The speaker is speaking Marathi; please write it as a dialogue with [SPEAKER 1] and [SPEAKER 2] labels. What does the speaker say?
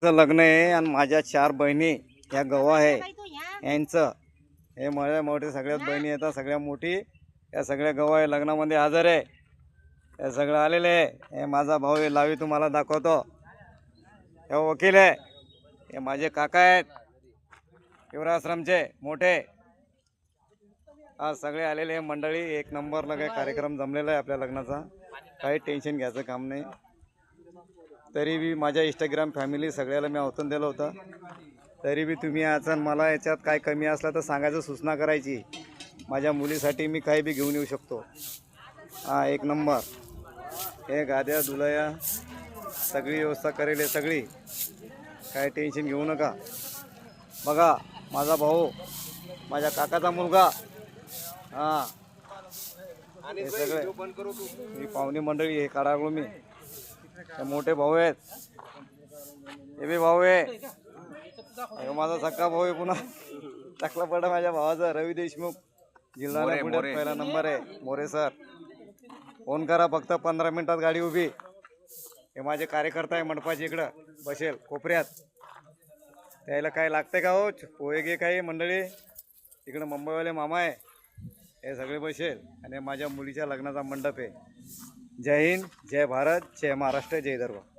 [SPEAKER 1] लग्न आहे आणि माझ्या 4 बहिणी या गवा आहे यांचं हे माझ्या मोठे सगळ्यात बहिणी येतात सगळ्या मोठी या सगळ्या गवा आहे लग्नामध्ये हजर आहे हे सगळं आलेले आहे हे माझा भाऊ आहे लावी तुम्हाला दाखवतो हे वकील आहे हे माझे काका आहेत युवराश्रमचे मोठे आज सगळे आलेले हे मंडळी एक नंबरला काही कार्यक्रम जमलेला आहे आपल्या लग्नाचा काही टेन्शन घ्यायचं काम नाही तरी बी माझ्या इंस्टाग्राम फॅमिली सगळ्याला मी आव्हान दिलं होतं तरी बी तुम्ही आज मला याच्यात काय कमी असला तर सांगायचं सूचना करायची माझ्या मुलीसाठी मी काही बी घेऊन येऊ शकतो हां एक नंबर हे गाद्या दुलया सगळी व्यवस्था करेल सगळी काय टेन्शन घेऊ नका बघा माझा भाऊ माझ्या काकाचा मुलगा हां हे सगळे मी पाहुणी मंडळी हे काढालो मी हे मोठे भाऊ आहेत हे बी भाऊ आहे हे माझा सक्का भाऊ आहे पुन्हा टाकला पडा माझ्या भावाचा रवी देशमुख जिल्हा पुढे पहिला नंबर आहे मोरे सर फोन करा फक्त 15 मिनिटात गाडी उभी हे माझे कार्यकर्ता आहे मंडपाची इकडं बसेल कोपऱ्यात त्याला काय लागते का हो पोहे घे काही मंडळी इकडं मुंबईवाले मामा आहे हे सगळे बसेल आणि माझ्या मुलीच्या लग्नाचा मंडप आहे जय हिंद जय भारत जय महाराष्ट्र जय धर्म